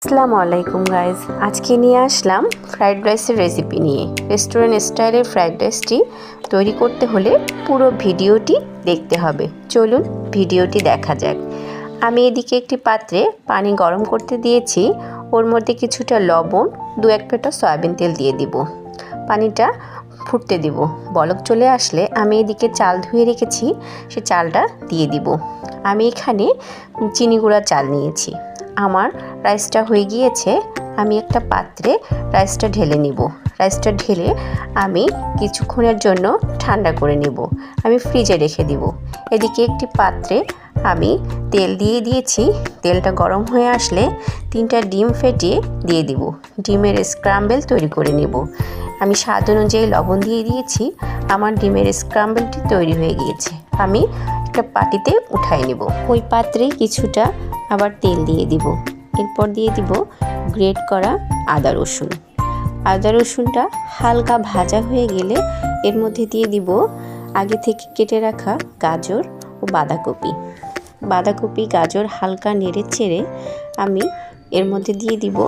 আসসালামু আলাইকুম গাইজ, আজকে নিয়ে আসলাম ফ্রাইড রাইসের রেসিপি নিয়ে। রেস্টুরেন্ট স্টাইলের ফ্রাইড রাইসটি তৈরি করতে হলে পুরো ভিডিওটি দেখতে হবে। চলুন ভিডিওটি দেখা যাক। আমি এদিকে একটি পাত্রে পানি গরম করতে দিয়েছি। ওর মধ্যে কিছুটা লবণ, 2-1 ফোঁটা সয়াবিন তেল দিয়ে দিব। পানিটা ফুটতে দিব। বলক চলে আসলে আমি এদিকে চাল ধুয়ে রেখেছি, সে চালটা দিয়ে দিব। আমি এখানে চিনি গুঁড়া চাল নিয়েছি। আমার রাইসটা হয়ে গিয়েছে। আমি একটা পাত্রে রাইসটা ঢেলে নিব। রাইসটা ঢেলে আমি কিছুক্ষণের জন্য ঠান্ডা করে নিব। আমি ফ্রিজে রেখে দিব। এদিকে একটি পাত্রে আমি তেল দিয়ে দিয়েছি। তেলটা গরম হয়ে আসলে 3টা ডিম ফেটিয়ে দিয়ে দিব। ডিমের স্ক্রাম্বল তৈরি করে নেব। আমি স্বাদ অনুযায়ী লবণ দিয়ে দিয়েছি। আমার ডিমের স্ক্রাম্বলটি তৈরি হয়ে গিয়েছে। আমি একটা বাটিতে উঠাই নেব। ওই পাত্রে কিছুটা আবার তেল দিয়ে দিব। এরপর দিয়ে দিব গ্রেট করা আদা রসুন। আদা রসুনটা হালকা ভাজা হয়ে গেলে এর মধ্যে দিয়ে দিব আগে থেকে কেটে রাখা গাজর ও বাঁধাকপি। বাঁধাকপি গাজর হালকা নেড়ে চেড়ে আমি এর মধ্যে দিয়ে দিব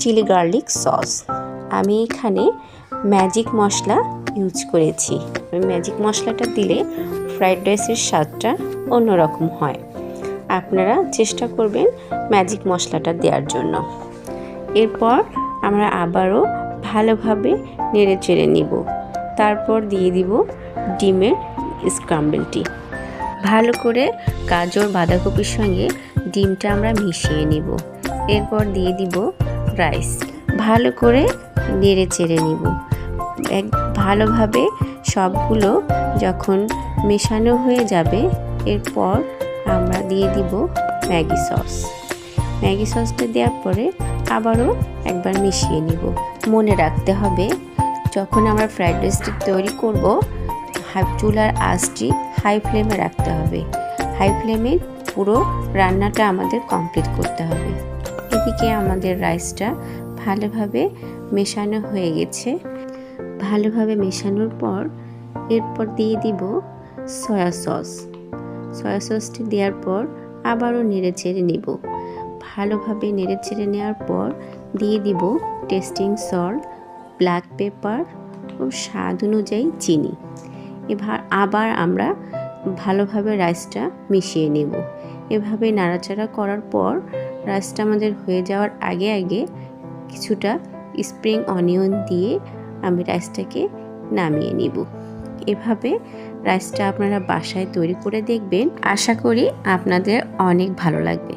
চিলি গার্লিক সস। আমি এখানে ম্যাজিক মশলা ইউজ করেছি। ম্যাজিক মশলাটা দিলে ফ্রাইড রাইসের স্বাদটা অন্যরকম হয়। আপনারা চেষ্টা করবেন ম্যাজিক মশলাটা দেওয়ার জন্য। এরপর আমরা আবারও ভালোভাবে নেড়ে চেড়ে নিব। তারপর দিয়ে দিব ডিমের স্ক্রাম্বলটি। ভালো করে গাজর বাঁধাকপির সঙ্গে ডিমটা আমরা মিশিয়ে নিব। এরপর দিয়ে দিব রাইস। ভালো করে নেড়ে চেড়ে নিব। ভালোভাবে সবগুলো যখন মেশানো হয়ে যাবে, এরপর আমরা দিয়ে দিব ম্যাগি সস। ম্যাগি সসটা দেওয়ার পরে আবারও একবার মিশিয়ে নিব। মনে রাখতে হবে, যখন আমরা ফ্রাইড রাইসটি তৈরি করব, চুলার আঁচটি হাই ফ্লেমে রাখতে হবে। হাই ফ্লেমে পুরো রান্নাটা আমাদের কমপ্লিট করতে হবে। এদিকে আমাদের রাইসটা ভালোভাবে মেশানো হয়ে গেছে। ভালোভাবে মেশানোর পর এরপর দিয়ে দিব সয়া সস। সয়া সসটি দেওয়ার পর আবারও নেড়ে চেড়ে নেব। ভালোভাবে নেড়ে চেড়ে নেওয়ার পর দিয়ে দিব টেস্টিং সল্ট, ব্ল্যাক পেপার ও স্বাদ অনুযায়ী চিনি। এবার আবার আমরা ভালোভাবে রাইসটা মিশিয়ে নেব। এভাবে নাড়াচাড়া করার পর রাইসটা আমাদের হয়ে যাওয়ার আগে আগে কিছুটা স্প্রিং অনিয়ন দিয়ে আমি রাইসটাকে নামিয়ে নিব। এভাবে রাইসটা আপনারা বাসায় তৈরি করে দেখবেন। আশা করি আপনাদের অনেক ভালো লাগবে।